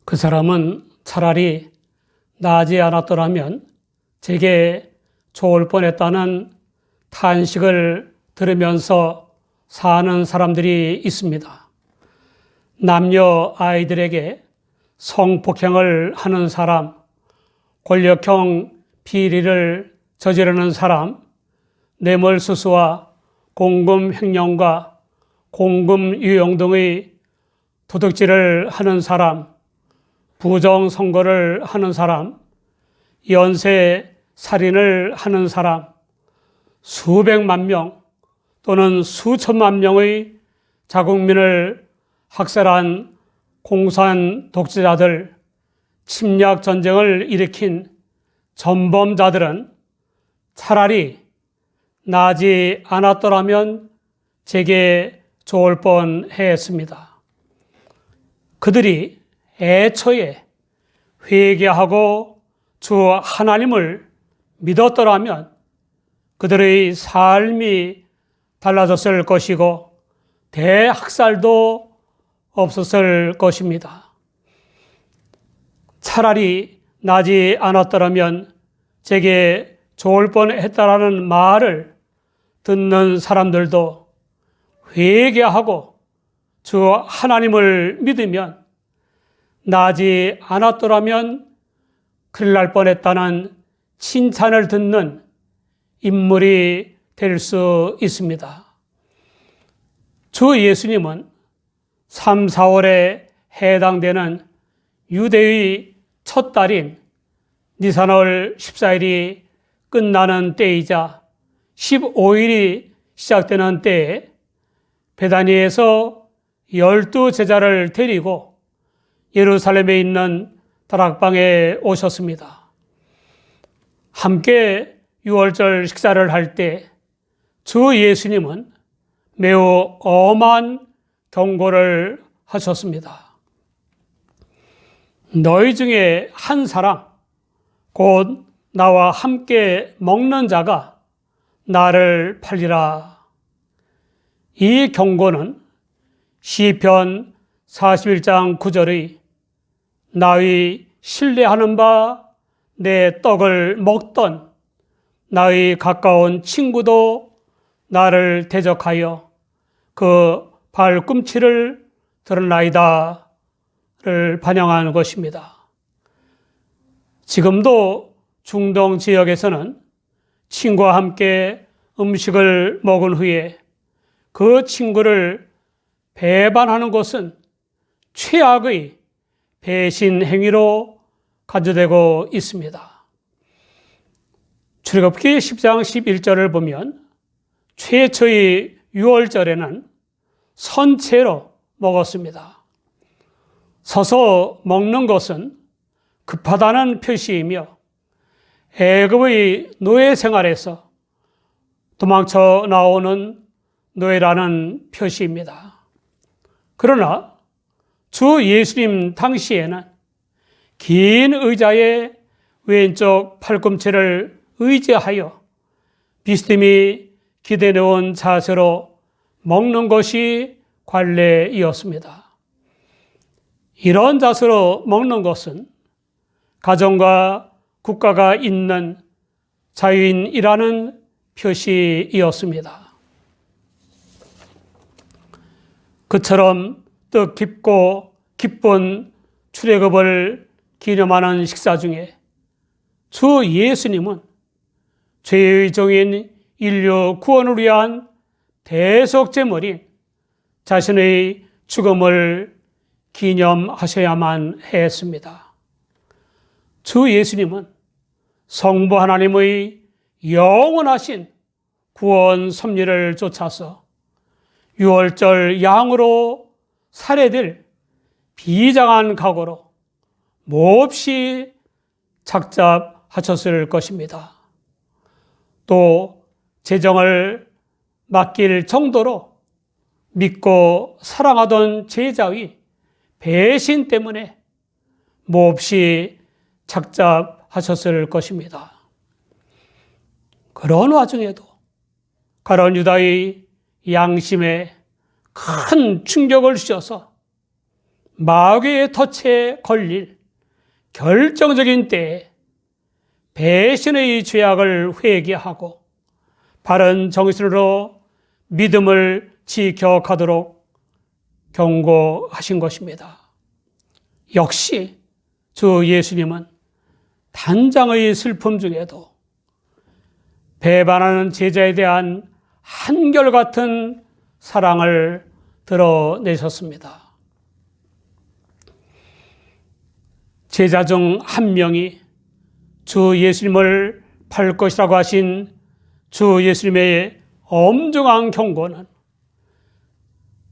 그 사람은 차라리 나지 않았더라면 제게 좋을 뻔했다는 탄식을 들으면서 사는 사람들이 있습니다. 남녀 아이들에게 성폭행을 하는 사람, 권력형 비리를 저지르는 사람, 뇌물수수와 공금횡령과 공금유용 등의 도둑질을 하는 사람, 부정선거를 하는 사람, 연쇄 살인을 하는 사람, 수백만 명 또는 수천만 명의 자국민을 학살한 공산 독재자들, 침략 전쟁을 일으킨 전범자들은 차라리 나지 않았더라면 제게 좋을 뻔했습니다. 그들이 애초에 회개하고 주 하나님을 믿었더라면 그들의 삶이 달라졌을 것이고 대학살도 없었을 것입니다. 차라리 나지 않았더라면 제게 좋을 뻔했다라는 말을 듣는 사람들도 회개하고 주 하나님을 믿으면 나지 않았더라면 큰일 날 뻔했다는 칭찬을 듣는 인물이 될 수 있습니다. 주 예수님은 3, 4월에 해당되는 유대의 첫 달인 니산월 14일이 끝나는 때이자 15일이 시작되는 때에 베다니에서 12제자를 데리고 예루살렘에 있는 다락방에 오셨습니다. 함께 유월절 식사를 할 때 주 예수님은 매우 엄한 경고를 하셨습니다. 너희 중에 한 사람, 곧 나와 함께 먹는 자가 나를 팔리라. 이 경고는 시편 41장 9절의 나의 신뢰하는 바 내 떡을 먹던 나의 가까운 친구도 나를 대적하여 그 발꿈치를 드러나이다를 반영하는 것입니다. 지금도 중동 지역에서는 친구와 함께 음식을 먹은 후에 그 친구를 배반하는 것은 최악의 배신 행위로 간주되고 있습니다. 출애굽기 10장 11절을 보면 최초의 유월절에는 선체로 먹었습니다. 서서 먹는 것은 급하다는 표시이며 애굽의 노예 생활에서 도망쳐 나오는 노예라는 표시입니다. 그러나 주 예수님 당시에는 긴 의자의 왼쪽 팔꿈치를 의지하여 비스듬히 기대놓은 자세로 먹는 것이 관례이었습니다. 이런 자세로 먹는 것은 가정과 국가가 있는 자유인이라는 표시이었습니다. 그처럼 뜻깊고 기쁜 출애굽을 기념하는 식사 중에 주 예수님은 죄의 종인 인류 구원을 위한 대속제물인 자신의 죽음을 기념하셔야만 했습니다. 주 예수님은 성부 하나님의 영원하신 구원 섭리를 쫓아서 유월절 양으로 살해될 비장한 각오로 몹시 착잡하셨을 것입니다. 또 재정을 맡길 정도로 믿고 사랑하던 제자의 배신 때문에 몹시 착잡하셨을 것입니다. 그런 와중에도 가룟 유다의 양심에 큰 충격을 주셔서 마귀의 덫에 걸릴 결정적인 때에 배신의 죄악을 회개하고 바른 정신으로 믿음을 지켜가도록 경고하신 것입니다. 역시 주 예수님은 단장의 슬픔 중에도 배반하는 제자에 대한 한결같은 사랑을 드러내셨습니다. 제자 중 한 명이 주 예수님을 팔 것이라고 하신 주 예수님의 엄중한 경고는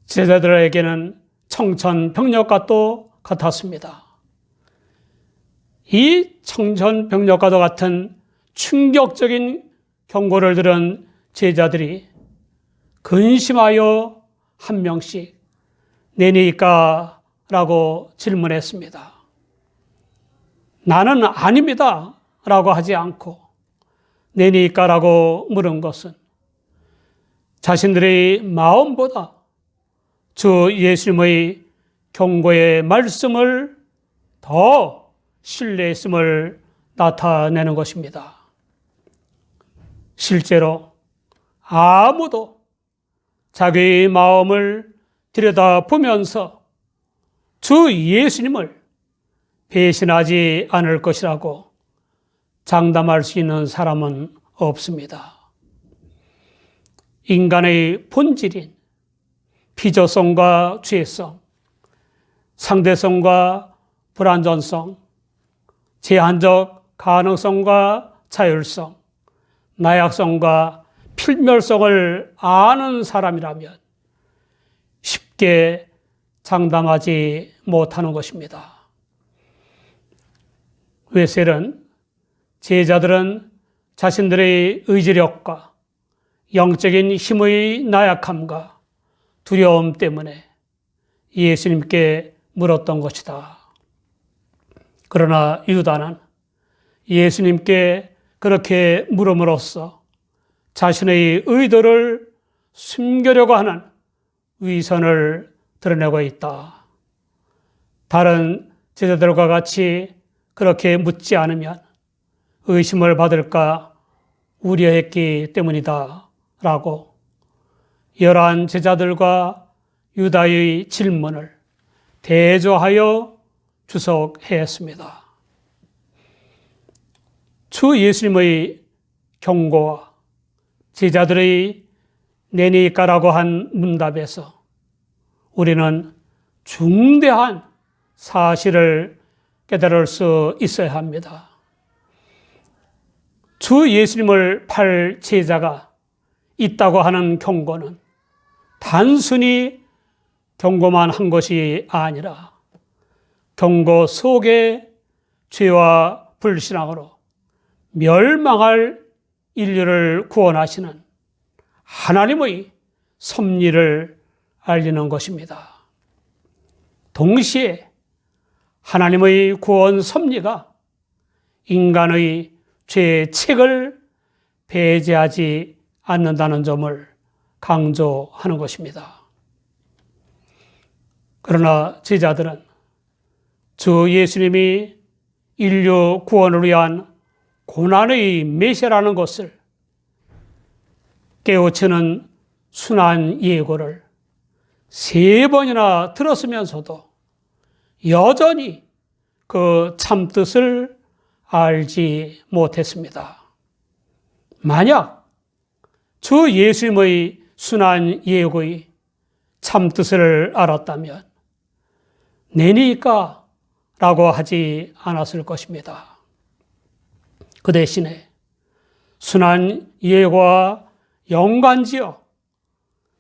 제자들에게는 청천벽력과 또 같았습니다. 이 청천벽력과도 같은 충격적인 경고를 들은 제자들이 근심하여 한 명씩 내니까? 라고 질문했습니다. 나는 아닙니다. 라고 하지 않고 내니까? 라고 물은 것은 자신들의 마음보다 주 예수님의 경고의 말씀을 더 신뢰했음을 나타내는 것입니다. 실제로 아무도 자기의 마음을 들여다보면서 주 예수님을 배신하지 않을 것이라고 장담할 수 있는 사람은 없습니다. 인간의 본질인 피조성과 죄성, 상대성과 불완전성, 제한적 가능성과 자율성, 나약성과 필멸성을 아는 사람이라면 쉽게 장담하지 못하는 것입니다. 웨셀은 제자들은 자신들의 의지력과 영적인 힘의 나약함과 두려움 때문에 예수님께 물었던 것이다. 그러나 유다는 예수님께 그렇게 물음으로써 자신의 의도를 숨기려고 하는 위선을 드러내고 있다. 다른 제자들과 같이 그렇게 묻지 않으면 의심을 받을까 우려했기 때문이다. 라고 11 제자들과 유다의 질문을 대조하여 주석했습니다. 주 예수님의 경고와 제자들의 내니까라고 한 문답에서 우리는 중대한 사실을 깨달을 수 있어야 합니다. 주 예수님을 팔 제자가 있다고 하는 경고는 단순히 경고만 한 것이 아니라 경고 속에 죄와 불신앙으로 멸망할 인류를 구원하시는 하나님의 섭리를 알리는 것입니다. 동시에 하나님의 구원 섭리가 인간의 죄의 책을 배제하지 않는다는 점을 강조하는 것입니다. 그러나 제자들은 주 예수님이 인류 구원을 위한 고난의 메시아라는 것을 깨우치는 순한 예고를 3번이나 들었으면서도 여전히 그 참뜻을 알지 못했습니다. 만약 주 예수님의 순한 예고의 참뜻을 알았다면 내니까? 라고 하지 않았을 것입니다. 그 대신에 순한 예고와 연관지어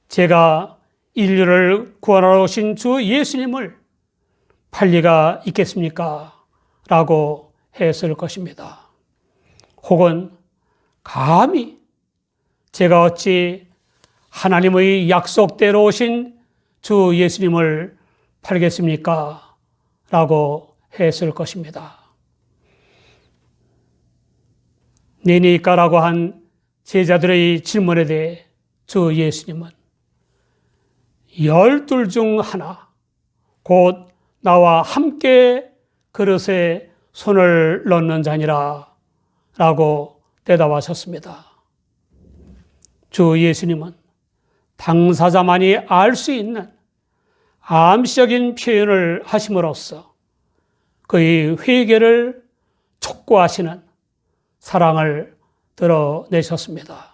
제가 인류를 구원하러 오신 주 예수님을 팔 리가 있겠습니까? 라고 했을 것입니다. 혹은 감히 제가 어찌 하나님의 약속대로 오신 주 예수님을 팔겠습니까? 라고 했을 것입니다. 내니까라고 한 제자들의 질문에 대해 주 예수님은 12 중 하나, 곧 나와 함께 그릇에 손을 넣는 자니라 라고 대답하셨습니다. 주 예수님은 당사자만이 알 수 있는 암시적인 표현을 하심으로써 그의 회개를 촉구하시는 사랑을 드러내셨습니다.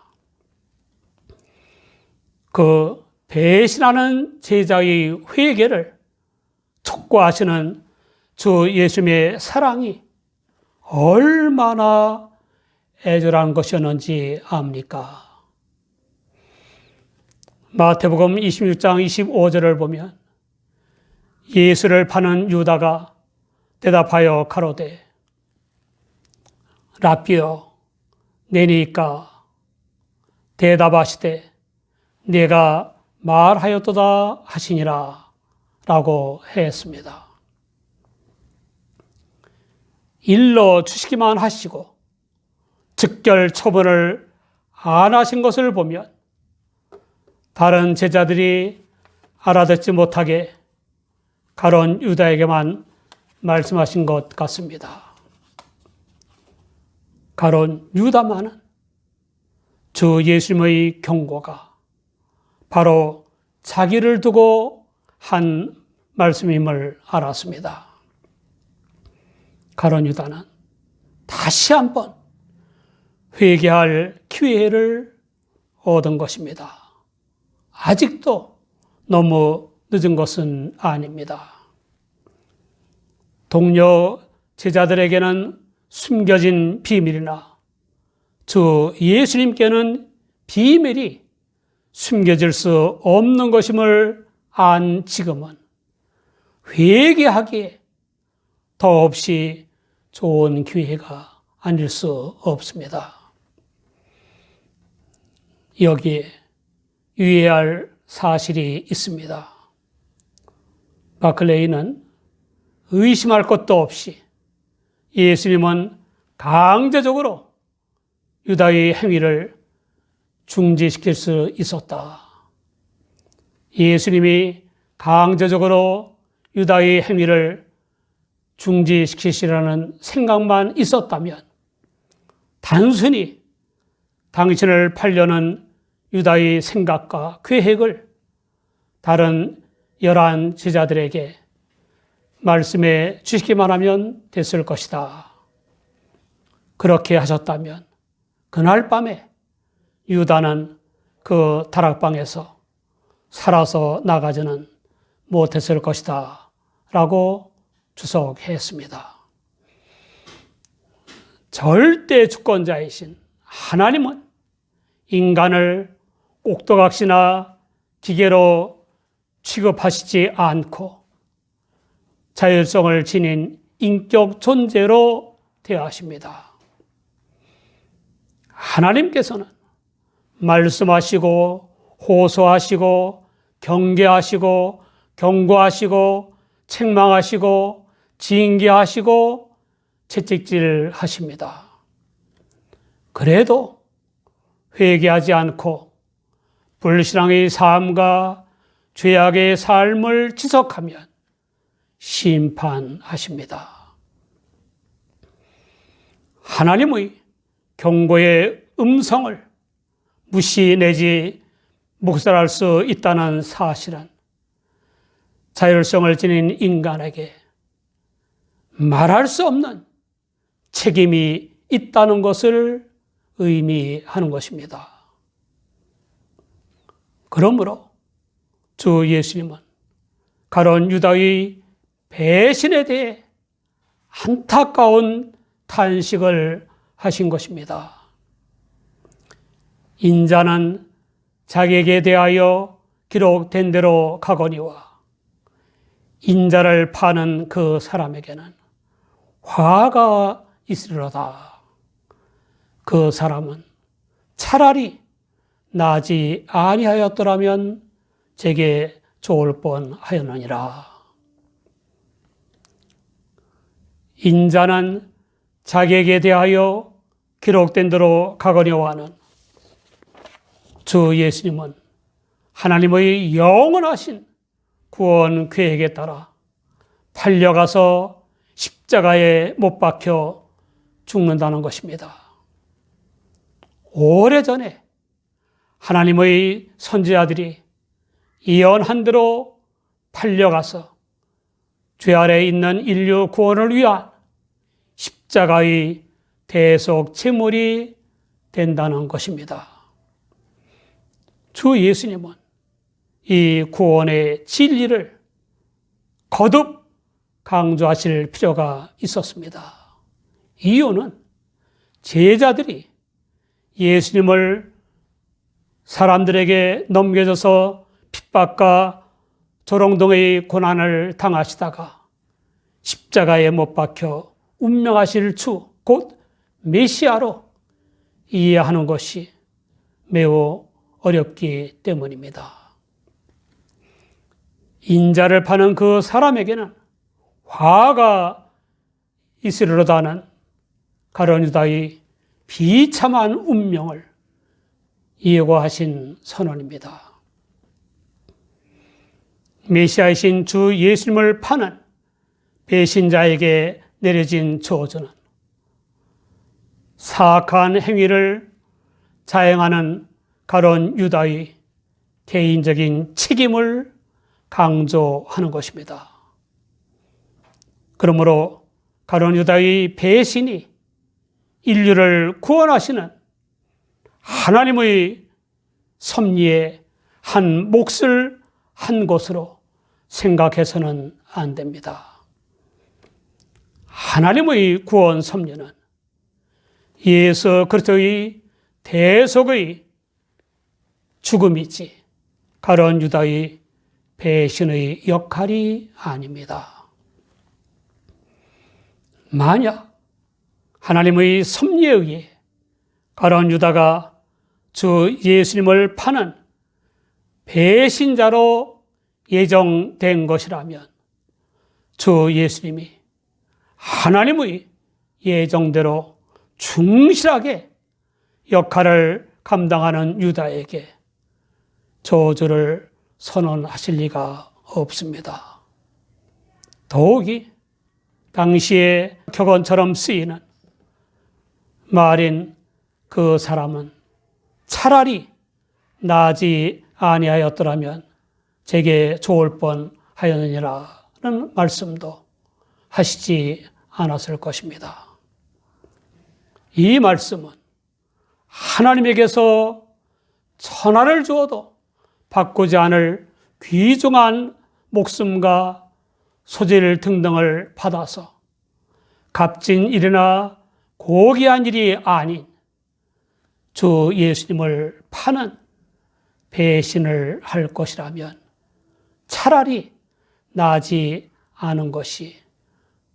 그 배신하는 제자의 회개를 촉구하시는 주 예수님의 사랑이 얼마나 애절한 것이었는지 압니까? 마태복음 26장 25절을 보면 예수를 파는 유다가 대답하여 가로되 라삐여 내니까 대답하시되 내가 말하였도다 하시니라 라고 했습니다. 일러 주시기만 하시고 즉결 처분을 안 하신 것을 보면 다른 제자들이 알아듣지 못하게 가론 유다에게만 말씀하신 것 같습니다. 가론 유다만은 주 예수님의 경고가 바로 자기를 두고 한 말씀임을 알았습니다. 가론 유다는 다시 한번 회개할 기회를 얻은 것입니다. 아직도 너무 늦은 것은 아닙니다. 동료 제자들에게는 숨겨진 비밀이나 주 예수님께는 비밀이 숨겨질 수 없는 것임을 안 지금은 회개하기에 더없이 좋은 기회가 아닐 수 없습니다. 여기에 유의할 사실이 있습니다. 바클레이는 의심할 것도 없이 예수님은 강제적으로 유다의 행위를 중지시킬 수 있었다. 예수님이 강제적으로 유다의 행위를 중지시키시라는 생각만 있었다면 단순히 당신을 팔려는 유다의 생각과 계획을 다른 11 제자들에게 말씀해 주시기만 하면 됐을 것이다. 그렇게 하셨다면 그날 밤에 유다는 그 다락방에서 살아서 나가지는 못했을 것이다 라고 주석했습니다. 절대 주권자이신 하나님은 인간을 꼭두각시나 기계로 취급하시지 않고 자율성을 지닌 인격 존재로 대하십니다. 하나님께서는 말씀하시고 호소하시고 경계하시고 경고하시고 책망하시고 징계하시고 채찍질하십니다. 그래도 회개하지 않고 불신앙의 삶과 죄악의 삶을 지속하면 심판하십니다. 하나님의 경고의 음성을 무시 내지 묵살할 수 있다는 사실은 자율성을 지닌 인간에게 말할 수 없는 책임이 있다는 것을 의미하는 것입니다. 그러므로 주 예수님은 가론 유다의 배신에 대해 안타까운 탄식을 하신 것입니다. 인자는 자기에게 대하여 기록된 대로 가거니와 인자를 파는 그 사람에게는 화가 있으리로다. 그 사람은 차라리 나지 아니하였더라면 제게 좋을 뻔하였느니라. 인자는 자기에게 대하여 기록된 대로 가거니와는 주 예수님은 하나님의 영원하신 구원 계획에 따라 팔려가서 십자가에 못 박혀 죽는다는 것입니다. 오래전에 하나님의 선지자들이 예언한 대로 팔려가서 죄 아래에 있는 인류 구원을 위한 십자가의 대속 제물이 된다는 것입니다. 주 예수님은 이 구원의 진리를 거듭 강조하실 필요가 있었습니다. 이유는 제자들이 예수님을 사람들에게 넘겨져서 핍박과 조롱동의 고난을 당하시다가 십자가에 못 박혀 운명하실 주, 곧 메시아로 이해하는 것이 매우 어렵기 때문입니다. 인자를 파는 그 사람에게는 화가 있으리로다는 가룟 유다의 비참한 운명을 예고하신 선언입니다. 메시아이신 주 예수님을 파는 배신자에게 내려진 저주는 사악한 행위를 자행하는 가룟 유다의 개인적인 책임을 강조하는 것입니다. 그러므로 가룟 유다의 배신이 인류를 구원하시는 하나님의 섭리의 한 몫을 한 것으로 생각해서는 안 됩니다. 하나님의 구원 섭리는 예수 그리스도의 대속의 죽음이지 가룟 유다의 배신의 역할이 아닙니다. 만약 하나님의 섭리에 의해 가룟 유다가 주 예수님을 파는 배신자로 예정된 것이라면 주 예수님이 하나님의 예정대로 충실하게 역할을 감당하는 유다에게 저주를 선언하실 리가 없습니다. 더욱이 당시의 격언처럼 쓰이는 말인 그 사람은 차라리 나지 아니하였더라면 제게 좋을 뻔하였느니라는 말씀도 하시지 않았을 것입니다. 이 말씀은 하나님에게서 천하를 주어도 바꾸지 않을 귀중한 목숨과 소질 등등을 받아서 값진 일이나 고귀한 일이 아닌 주 예수님을 파는 배신을 할 것이라면 차라리 나지 않은 것이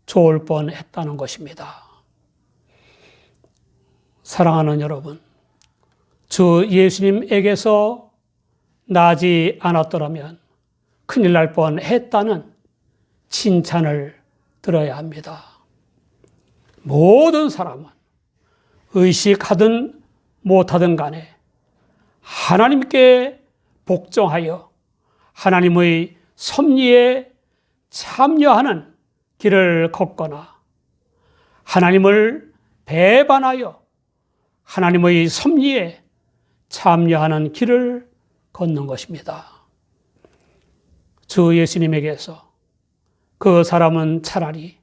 좋을 뻔했다는 것입니다. 사랑하는 여러분, 주 예수님에게서 나지 않았더라면 큰일 날 뻔했다는 칭찬을 들어야 합니다. 모든 사람은 의식하든 못하든 간에 하나님께 복종하여 하나님의 섭리에 참여하는 길을 걷거나 하나님을 배반하여 하나님의 섭리에 참여하는 길을 걷는 것입니다. 주 예수님에게서 그 사람은 차라리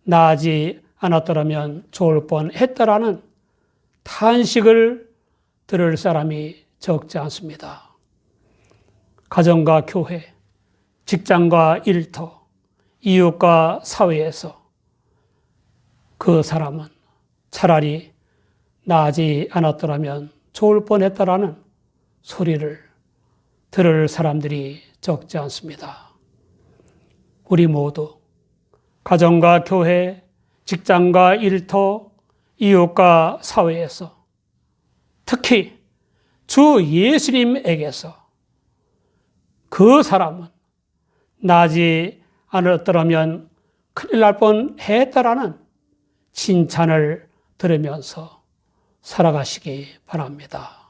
나지 않았더라면 좋을 뻔했다라는 탄식을 들을 사람이 적지 않습니다. 가정과 교회, 직장과 일터, 이웃과 사회에서 그 사람은 차라리 나지 않았더라면 좋을 뻔했다라는 소리를 들을 사람들이 적지 않습니다. 우리 모두 가정과 교회, 직장과 일터, 이웃과 사회에서 특히 주 예수님에게서 그 사람은 나지 않았더라면 큰일 날 뻔했다라는 칭찬을 들으면서 살아가시기 바랍니다.